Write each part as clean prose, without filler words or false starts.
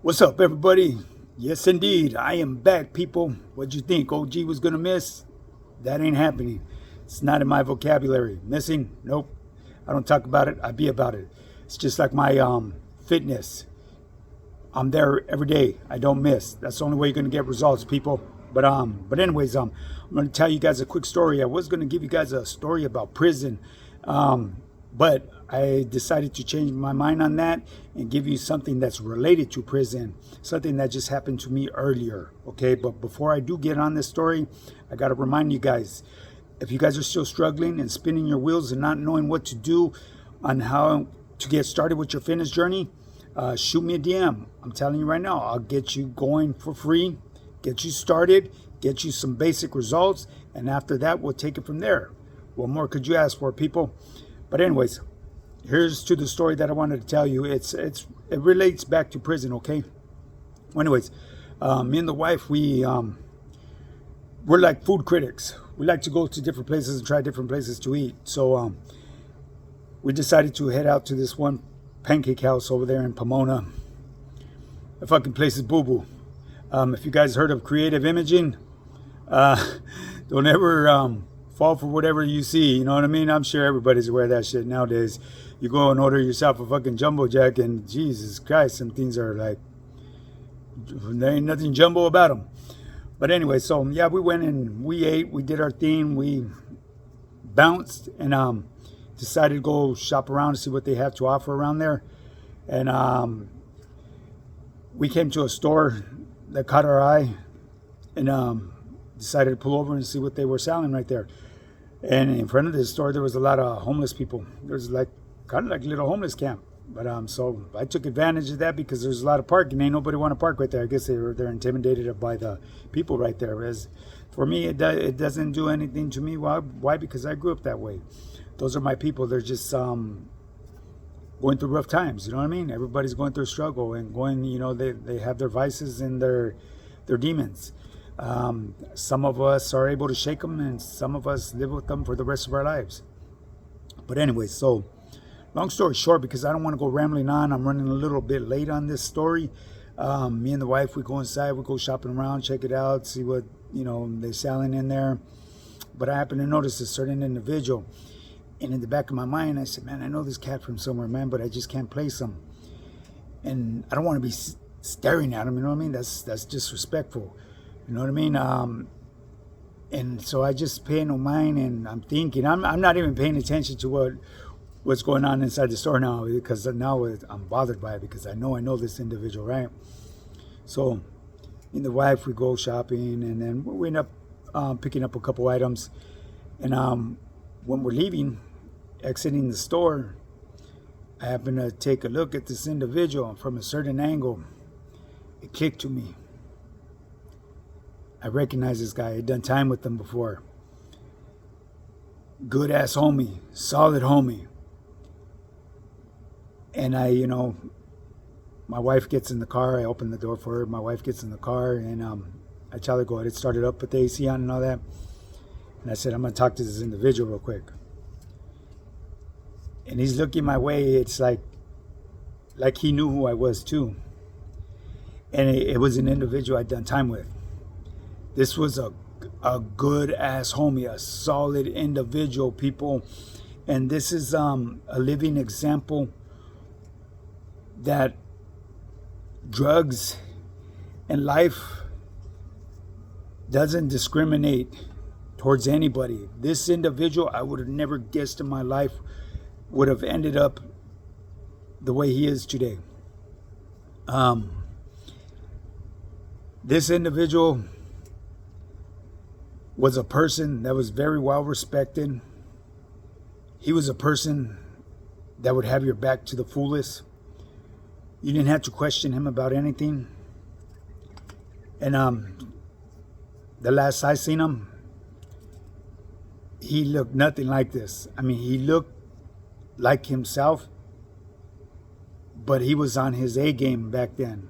What's up, everybody? Yes, indeed, I am back, people. What'd you think? OG was gonna miss? That ain't happening. It's not in my vocabulary. Missing? Nope. I don't talk about it. I be about it. It's just like my fitness. I'm there every day. I don't miss. That's the only way you're gonna get results, people. But anyways, I'm gonna tell you guys a quick story. I was gonna give you guys a story about prison, but I decided to change my mind on that and give you something that's related to prison, something that just happened to me earlier. Okay, but before I do get on this story, I gotta remind you guys, if you guys are still struggling and spinning your wheels and not knowing what to do on how to get started with your fitness journey, shoot me a DM. I'm telling you right now, I'll get you going for free, get you started, get you some basic results, and after that, we'll take it from there. What more could you ask for, people? But anyways, here's to the story that I wanted to tell you. It relates back to prison, okay? Well, anyways, me and the wife, we're like food critics. We like to go to different places and try different places to eat. So we decided to head out to this one pancake house over there in Pomona. The fucking place is boo-boo. If you guys heard of creative imaging, don't ever fall for whatever you see. You know what I mean? I'm sure everybody's aware of that shit nowadays. You go and order yourself a fucking jumbo jack, and Jesus Christ, some things are like, there ain't nothing jumbo about them. But anyway, so yeah, we went and we ate, we did our thing, we bounced, and decided to go shop around to see what they have to offer around there. And we came to a store that caught our eye, and decided to pull over and see what they were selling right there. And in front of this store, there was a lot of homeless people. There's like kind of like a little homeless camp. But so I took advantage of that because there's a lot of parking. Ain't nobody want to park right there. I guess they're intimidated by the people right there. As for me, it doesn't do anything to me. Why? Because I grew up that way. Those are my people. They're just going through rough times. You know what I mean? Everybody's going through a struggle and going. You know, they have their vices and their demons. Some of us are able to shake them, and some of us live with them for the rest of our lives. But anyway, so long story short, because I don't want to go rambling on, I'm running a little bit late on this story. Me and the wife, we go inside, we go shopping around, check it out, see what they're selling in there. But I happen to notice a certain individual, and in the back of my mind, I said, "Man, I know this cat from somewhere, man, but I just can't place him, and I don't want to be staring at him. You know what I mean? That's disrespectful." You know what I mean? And so I just pay no mind, and I'm thinking, I'm not even paying attention to what's going on inside the store now, because now I'm bothered by it, because I know this individual, right? So me and the wife, we go shopping, and then we end up picking up a couple items. And when we're leaving, exiting the store, I happen to take a look at this individual from a certain angle. It clicked to me. I recognize this guy. I'd done time with him before. Good ass homie, solid homie. And my wife gets in the car. I open the door for her. My wife gets in the car, and I tell her, go ahead, start it up, put the AC on and all that. And I said, I'm going to talk to this individual real quick. And he's looking my way. It's like he knew who I was too. And it was an individual I'd done time with. This was a good ass homie, a solid individual, people. And this is a living example that drugs and life doesn't discriminate towards anybody. This individual, I would have never guessed in my life would have ended up the way he is today. This individual was a person that was very well respected. He was a person that would have your back to the fullest. You didn't have to question him about anything. And the last I seen him, he looked nothing like this. I mean, he looked like himself, but he was on his A game back then.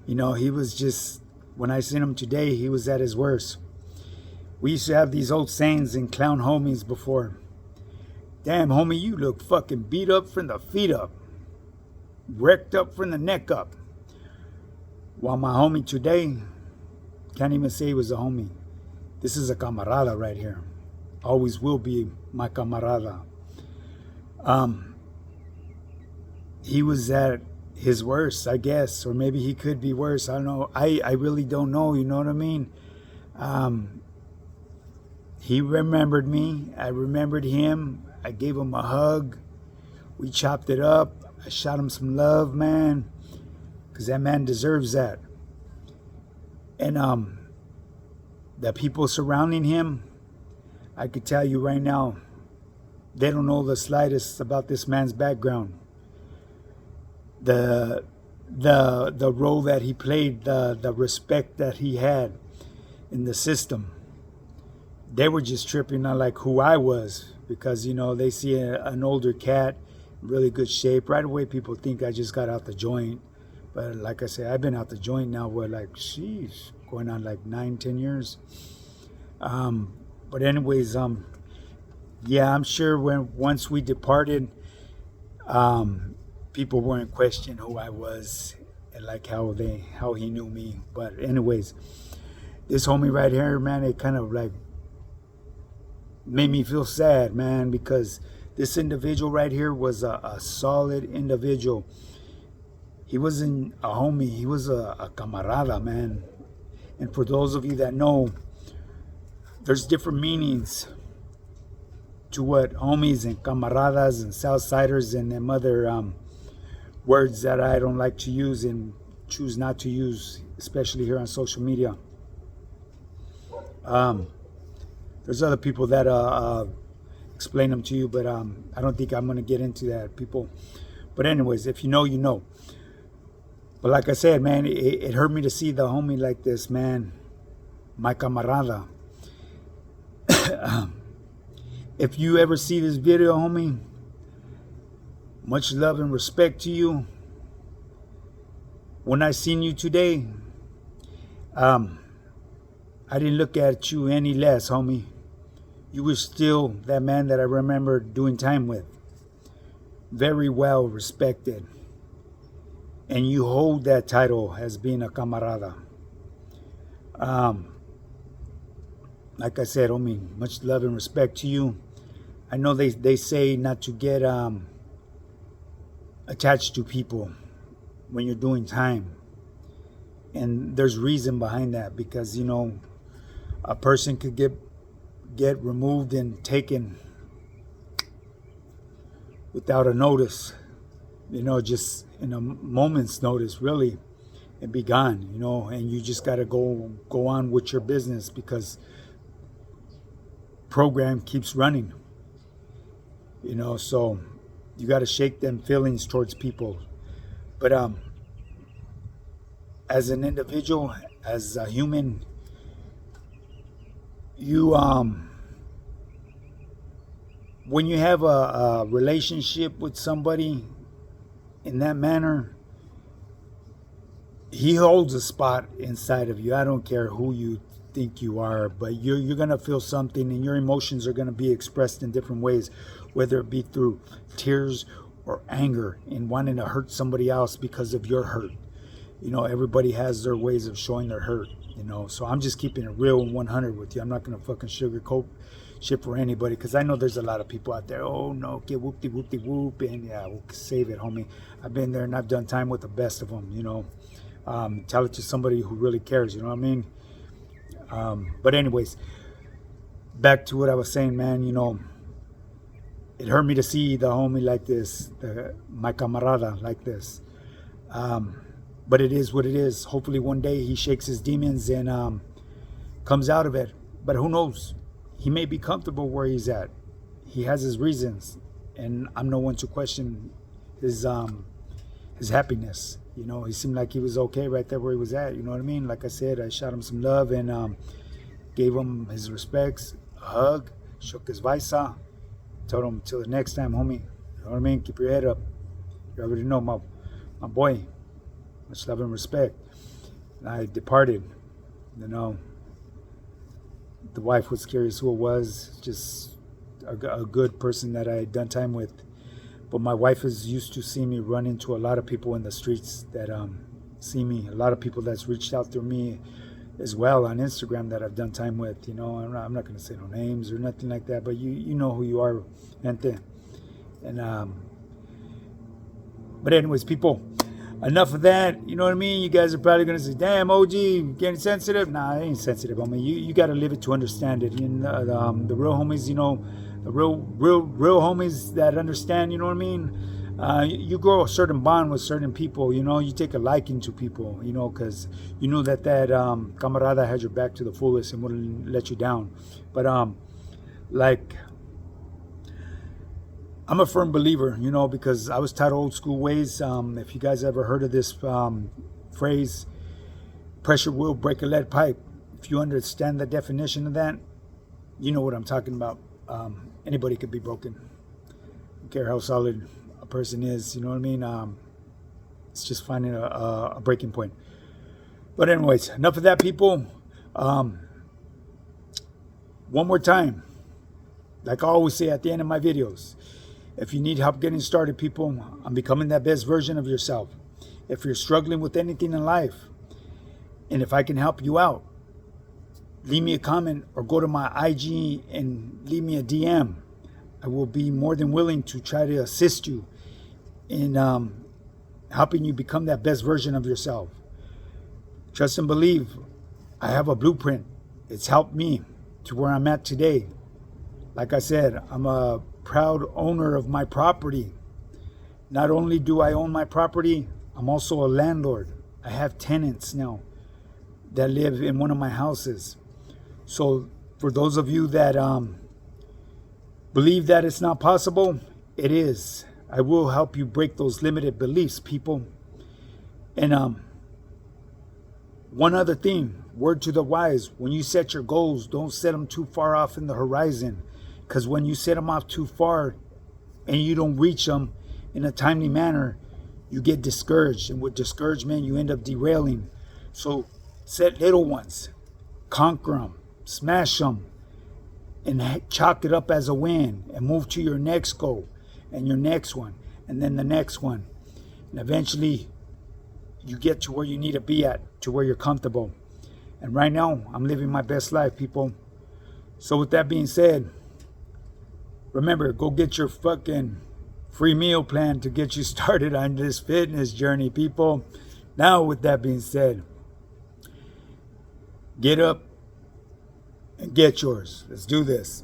He was just, when I seen him today, he was at his worst. We used to have these old sayings and clown homies before. Damn, homie, you look fucking beat up from the feet up. Wrecked up from the neck up. While my homie today, can't even say he was a homie. This is a camarada right here. Always will be my camarada. He was at his worst, I guess, or maybe he could be worse. I don't know. I really don't know. You know what I mean? He remembered me. I remembered him. I gave him a hug. We chopped it up. I shot him some love, man, because that man deserves that. And the people surrounding him, I could tell you right now, they don't know the slightest about this man's background. The role that he played, the respect that he had in the system. They were just tripping on like who I was, because they see an older cat, really good shape. Right away people think I just got out the joint. But like I say, I've been out the joint now with sheesh, going on like 9-10 years. But anyways, yeah, I'm sure once we departed, people weren't questioning who I was and like how he knew me. But anyways, this homie right here, man, it kind of like made me feel sad, man, because this individual right here was a solid individual. He wasn't a homie, he was a camarada, man. And for those of you that know, there's different meanings to what homies and camaradas and Southsiders and them other words that I don't like to use and choose not to use, especially here on social media. There's other people that explain them to you, but I don't think I'm going to get into that, people. But anyways, if you know, you know. But like I said, man, it hurt me to see the homie like this, man. My camarada. If you ever see this video, homie, much love and respect to you. When I seen you today, I didn't look at you any less, homie. You were still that man that I remember doing time with. Very well respected. And you hold that title as being a camarada. Like I said, homie, much love and respect to you. I know they say not to get attached to people when you're doing time. And there's reason behind that, because, a person could get removed and taken without a notice, just in a moment's notice, really, and be gone, and you just got to go on with your business, because program keeps running, so you got to shake them feelings towards people. But as an individual, as a human, you when you have a relationship with somebody in that manner, he holds a spot inside of you. I don't care who you think you are, but you're gonna feel something, and your emotions are gonna be expressed in different ways, whether it be through tears or anger and wanting to hurt somebody else because of your hurt. Everybody has their ways of showing their hurt, so I'm just keeping it real and 100 with you. I'm not gonna fucking sugarcoat shit for anybody, because I know there's a lot of people out there, oh no, get whoop-de-whoop-de-whoop, and yeah, we'll save it, homie. I've been there and I've done time with the best of them, tell it to somebody who really cares, you know what I mean? But anyways, back to what I was saying, man. It hurt me to see the homie like this, my camarada like this. But it is what it is. Hopefully one day he shakes his demons and comes out of it. But who knows? He may be comfortable where he's at. He has his reasons, and I'm no one to question his happiness. He seemed like he was okay right there where he was at. You know what I mean? Like I said, I shot him some love and gave him his respects, a hug, shook his visa, told him till the next time, homie. You know what I mean? Keep your head up. You already know, my boy. Much love and respect. And I departed. The wife was curious who it was. Just a good person that I had done time with. But my wife is used to seeing me run into a lot of people in the streets that see me. A lot of people that's reached out through me as well on Instagram that I've done time with. You know, I'm not going to say no names or nothing like that, but you know who you are, gente. And but anyways, people, enough of that. You know what I mean? You guys are probably going to say, damn, OG, getting sensitive. Nah, I ain't sensitive. I mean, you got to live it to understand it. You know, the real homies, you know, the real homies that understand, you know what I mean? You grow a certain bond with certain people, you know, you take a liking to people, you know, because you know that Camarada has your back to the fullest and wouldn't let you down. But like, I'm a firm believer, you know, because I was taught old school ways. If you guys ever heard of this phrase, pressure will break a lead pipe. If you understand the definition of that, you know what I'm talking about. Anybody could be broken. I don't care how solid a person is, you know what I mean? It's just finding a breaking point. But anyways, enough of that, people. One more time, like I always say at the end of my videos, if you need help getting started, people, on becoming that best version of yourself, if you're struggling with anything in life, and if I can help you out, leave me a comment or go to my IG and leave me a DM. I will be more than willing to try to assist you in helping you become that best version of yourself. Trust and believe, I have a blueprint. It's helped me to where I'm at today. Like I said, I'm a proud owner of my property. Not only do I own my property, I'm also a landlord. I have tenants now that live in one of my houses. So for those of you that believe that it's not possible, it is. I will help you break those limited beliefs, people. And one other thing, word to the wise, when you set your goals, don't set them too far off in the horizon. Because when you set them off too far and you don't reach them in a timely manner, you get discouraged. And with discouragement, you end up derailing. So set little ones, conquer them, smash them, and chalk it up as a win and move to your next goal and your next one and then the next one. And eventually you get to where you need to be at, to where you're comfortable. And right now, I'm living my best life, people. So with that being said, remember, go get your fucking free meal plan to get you started on this fitness journey, people. Now, with that being said, get up and get yours. Let's do this.